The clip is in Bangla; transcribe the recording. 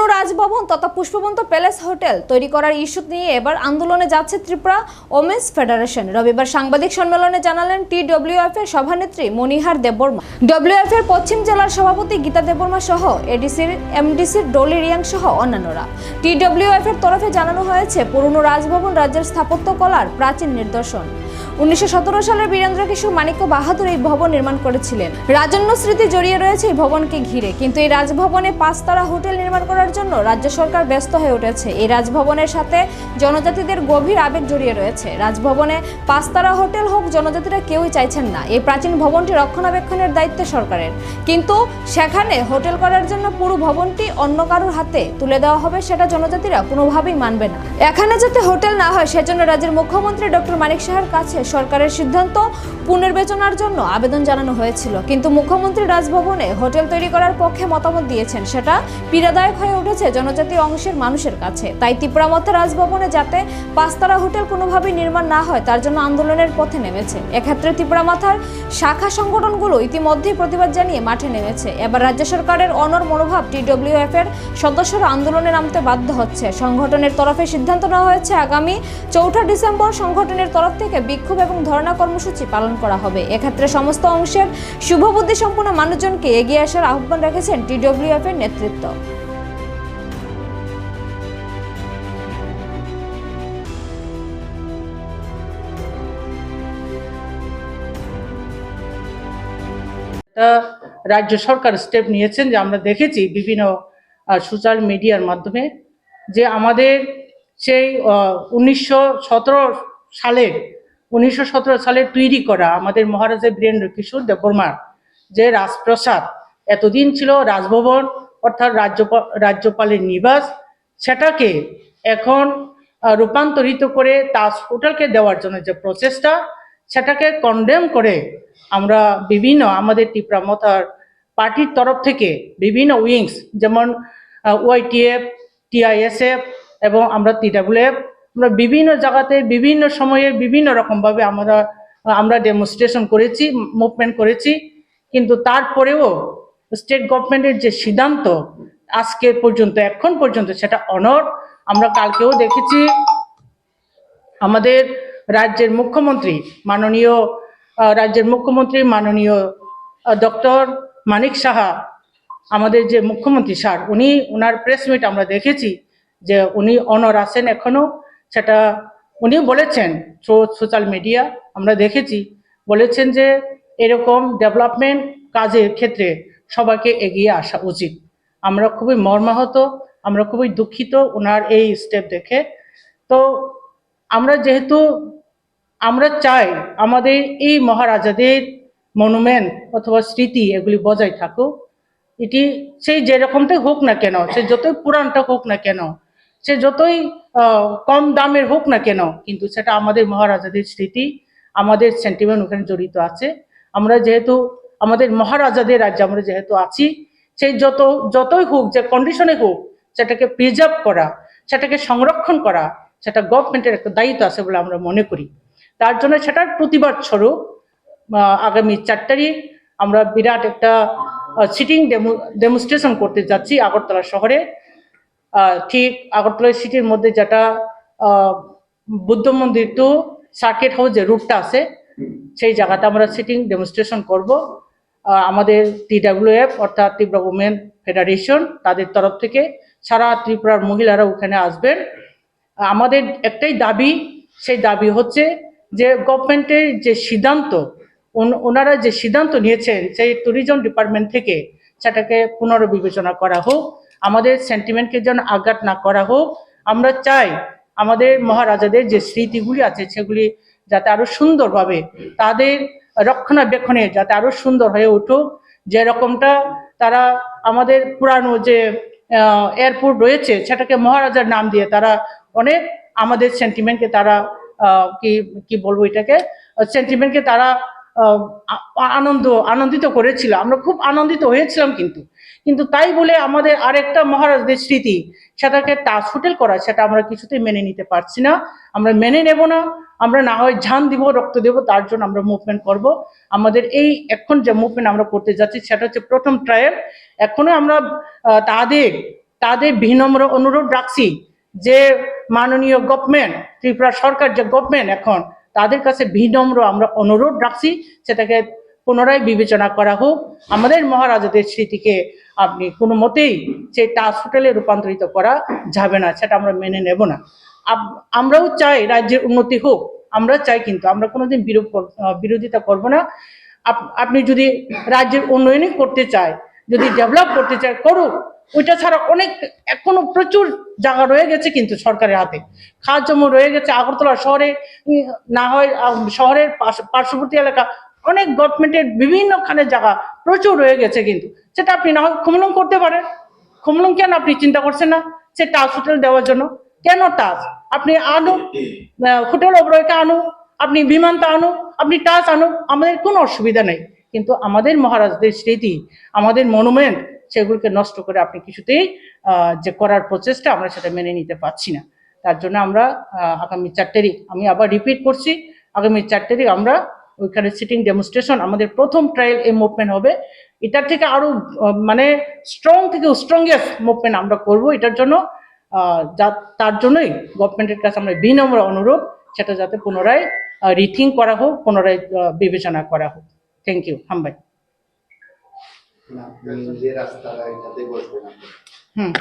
পুরনো রাজভবন তথা পুষ্পবন্ত প্যালেস হোটেল তৈরি করার ইস্যু নিয়ে এবার আন্দোলনে যাচ্ছে ত্রিপুরা ওমেন্স ফেডারেশন। রবিবার সাংবাদিক সম্মেলনে জানালেন টিডব্লিউএফ এর সভানেত্রী মনিহার দেববর্মা। ডব্লিউএফ এর পশ্চিম জেলার সভাপতি গীতা দেববর্মা সহ এডিসির এমডিসির ডলি রিয়াং সহ অন্যান্যরা। টিডব্লিউএফ এর তরফে জানানো হয়েছে, পুরনো রাজভবন রাজ্যের স্থাপত্য কলার প্রাচীন নিদর্শন। 1917 সালের বীরেন্দ্র কিশোর মানিক্য বাহাদুর এই ভবন নির্মাণ করেছিলেন। রাজন্য স্মৃতি জড়িয়ে রয়েছে এই ভবনকে ঘিরে, কিন্তু এই রাজভবনে 5 তারা হোটেল নির্মাণ করার জন্য রাজ্য সরকার ব্যস্ত হয়ে উঠেছে। এই রাজভবনের সাথে জনজাতিদের গভীর আবেগ জড়িয়ে রয়েছে। রাজভবনে 5 তারা হোটেল হোক, জনজাতিরা কেউই চাইছেন না। এই প্রাচীন ভবনটি রক্ষণাবেক্ষণের দায়িত্ব সরকারের, কিন্তু সেখানে হোটেল করার জন্য পুরো ভবনটি অন্য কারোর হাতে তুলে দেওয়া হবে, সেটা জনজাতিরা কোনোভাবেই মানবে না। এখানে যাতে হোটেল না হয় সেজন্য রাজ্যের মুখ্যমন্ত্রী ডক্টর মানিক সাহার কাছে সরকারের সিদ্ধান্ত পুনর্বিবেচনার জন্য আবেদন জানানো হয়েছিল, কিন্তু মুখ্যমন্ত্রী রাজভবনে হোটেল তৈরি করার পক্ষে মতামত দিয়েছেন। সেটা পীড়াদায়ক হয়ে উঠেছে জনজাতি অংশের মানুষের কাছে। তাই ত্রিপুরা মধ্যে রাজভবনে যাতে 5 তারা হোটেল কোনোভাবেই নির্মাণ না হয় তার জন্য আন্দোলনের পথে নেমেছে। এক্ষেত্রে ত্রিপুরা মাথার শাখা সংগঠনগুলো ইতিমধ্যেই প্রতিবাদ জানিয়ে মাঠে নেমেছে। এবার রাজ্য সরকারের অনর মনোভাব টিডব্লিউএফ এর সদস্যরা আন্দোলনে নামতে বাধ্য হচ্ছে। সংগঠনের তরফে সিদ্ধান্ত নেওয়া হয়েছে, আগামী 4 ডিসেম্বর সংগঠনের তরফ থেকে বিক্ষোভ এবং ধর্ণা কর্মসূচি পালন করা হবে। এক্ষেত্রে সমস্ত অংশের শুভবুদ্ধি সম্পন্ন মানুষজনকে এগিয়ে আসার আহ্বান রেখেছেন টিডব্লিউএফ এর নেতৃত্ব। রাজ্য সরকার স্টেপ নিয়েছেন, যে আমরা দেখেছি বিভিন্ন সোশ্যাল মিডিয়ার মাধ্যমে, যে আমাদের সেই 1917 সালে তৈরি করা আমাদের মহারাজা বীরেন্দ্র কিশোর দেববর্মার যে রাজপ্রাসাদ এতদিন ছিল রাজভবন অর্থাৎ রাজ্যপালের নিবাস, সেটাকে এখন রূপান্তরিত করে তাজ হোটেলকে দেওয়ার জন্য যে প্রচেষ্টা, সেটাকে কন্ডেম করে আমরা বিভিন্ন আমাদের ত্রিপুরা মথার পার্টির তরফ থেকে বিভিন্ন উইংস, যেমন ওয়াইটিএফ, টিআইএসএফ এবং আমরা টিডব্লিউএফ, আমরা বিভিন্ন জায়গাতে বিভিন্ন সময়ে বিভিন্ন রকমভাবে আমরা ডেমনস্ট্রেশন করেছি, মুভমেন্ট করেছি, কিন্তু তারপরেও স্টেট গভর্নমেন্টের যে সিদ্ধান্ত আজকে পর্যন্ত এখন পর্যন্ত সেটা অনড়। আমরা কালকেও দেখেছি আমাদের রাজ্যের মুখ্যমন্ত্রী মাননীয় ডক্টর মানিক সাহা, আমাদের যে মুখ্যমন্ত্রী স্যার, ওনার প্রেস মিট আমরা দেখেছি যে উনি অনর আছেন এখনো। সেটা উনি বলেছেন থ্রু সোশ্যাল মিডিয়া, আমরা দেখেছি, বলেছেন যে এরকম ডেভেলপমেন্ট কাজের ক্ষেত্রে সবাইকে এগিয়ে আসা উচিত। আমরা খুবই মর্মাহত, আমরা খুবই দুঃখিত ওনার এই স্টেপ দেখে। তো আমরা চাই আমাদের এই মহারাজাদের মনুমেন্ট অথবা স্মৃতি এগুলি বজায় থাকুক। এটি সেই যেরকমটাই হোক না কেন, সে যতই পুরানটা হোক না কেন, সে যতই কম দামের হোক না কেন, কিন্তু সেটা আমাদের মহারাজাদের স্মৃতি, আমাদের সেন্টিমেন্ট ওখানে জড়িত আছে। আমরা যেহেতু আমাদের মহারাজাদের রাজ্যে আমরা যেহেতু আছি, সেই যতই হোক, যে কন্ডিশনে হোক, সেটাকে প্রিজার্ভ করা, সেটাকে সংরক্ষণ করা, সেটা গভর্নমেন্টের একটা দায়িত্ব আছে বলে আমরা মনে করি। তার জন্য সেটার প্রতিবাদ স্বরূপ আগামী 4 তারিখ আমরা বিরাট একটা সিটিং ডেমনস্ট্রেশন করতে যাচ্ছি আগরতলা শহরে। ঠিক আগরতলা সিটির মধ্যে যেটা বুদ্ধ মন্দির টু সার্কিট হাউস যে রুটটা আছে, সেই জায়গাটা আমরা সিটিং ডেমনস্ট্রেশন করব। আমাদের টিডব্লিউএফ অর্থাৎ ত্রিপুরা ওমেন ফেডারেশন, তাদের তরফ থেকে সারা ত্রিপুরার মহিলারা ওখানে আসবেন। আমাদের একটাই দাবি, সেই দাবি হচ্ছে যে গভর্নমেন্টের যে সিদ্ধান্ত, ওনারা যে সিদ্ধান্ত নিয়েছেন সেই ট্যুরিজম ডিপার্টমেন্ট থেকে, সেটাকে পুনর্বিবেচনা করা হোক, আমাদের সেন্টিমেন্টকে যেন আঘাত না করা হোক। আমরা চাই আমাদের মহারাজাদের যে স্মৃতিগুলি আছে সেগুলি যাতে আরো সুন্দরভাবে তাদের রক্ষণাবেক্ষণে যাতে আরো সুন্দর হয়ে উঠুক। যেরকমটা তারা আমাদের পুরানো যে এয়ারপোর্ট রয়েছে সেটাকে মহারাজার নাম দিয়ে তারা অনেক আমাদের সেন্টিমেন্টকে তারা কি বলবো, এটাকে সেন্টিমেন্টকে তারা আনন্দিত করেছিল। আমরা খুব আনন্দিত হয়েছিলাম, কিন্তু তাই বলে আমাদের আরেকটা মহারাজদের স্মৃতি সেটাকে তাজ হোটেল করা, সেটা আমরা কিছুতেই মেনে নিতে পারছি না, আমরা মেনে নেব না। আমরা না হয় জান দিব, রক্ত দেব, তার জন্য আমরা মুভমেন্ট করব। আমাদের এই এখন যে মুভমেন্ট আমরা করতে যাচ্ছি সেটা হচ্ছে প্রথম ট্রায়াল। এখনো আমরা তাদের বিনম্র অনুরোধ রাখছি যে মাননীয় গভর্নমেন্ট, ত্রিপুরা সরকার যে গভর্নমেন্ট এখন, তাদের কাছে বিনম্র আমরা অনুরোধ রাখছি সেটাকে পুনরায় বিবেচনা করা হোক। আমাদের মহারাজাদের স্মৃতিকে আপনি কোনো মতেই সেই টাচ হোটেলে রূপান্তরিত করা যাবে না, সেটা আমরা মেনে নেব না। আমরাও চাই রাজ্যের উন্নতি হোক, আমরা চাই, কিন্তু আমরা কোনোদিন বিরোধিতা করব না। আপনি যদি রাজ্যের উন্নয়নই করতে চায়, যদি ডেভেলপ করতে চায়, করুক। ওইটা ছাড়া অনেক এখনো প্রচুর জায়গা রয়ে গেছে কিন্তু সরকারের হাতে, খাস জমি রয়ে গেছে আগরতলা শহরে, না হয় শহরের পার্শ্ববর্তী এলাকা, অনেক গভর্নমেন্টের বিভিন্নখানে জায়গা প্রচুর রয়ে গেছে, কিন্তু সেটা আপনি না হয় খুমলুং করতে পারেন। খুমলুং কেন আপনি চিন্তা করছেন না সে টাচ হোটেল দেওয়ার জন্য? কেন টাচ? আপনি আনুন, হোটেল অবরয়কে আনুন, আপনি বিমানটা আনুন, আপনি টাচ আনুন, আমাদের কোনো অসুবিধা নেই। কিন্তু আমাদের মহারাজদের স্মৃতি, আমাদের মনুমেন্ট, সেগুলোকে নষ্ট করে আপনি কিছুতেই যে করার প্রচেষ্টা, আমরা সেটা মেনে নিতে পারছি না। তার জন্য আমরা আগামী 4 তারিখ, আমি আবার রিপিট করছি, আগামী 4 তারিখ আমরা ওইখানে সিটিং ডেমনস্ট্রেশন, আমাদের প্রথম ট্রায়াল এই মুভমেন্ট হবে। এটার থেকে আরো মানে স্ট্রং থেকে স্ট্রংগেস্ট মুভমেন্ট আমরা করব এটার জন্য। তার জন্যই গভর্নমেন্টের কাছে আমরা বিনম্র অনুরোধ, সেটা যাতে পুনরায় রিথিঙ্ক করা হোক, পুনরায় বিবেচনা করা হোক। থ্যাংক ইউ হামবাই। যে রাস্তাটা এটাতে বসবেন হুম।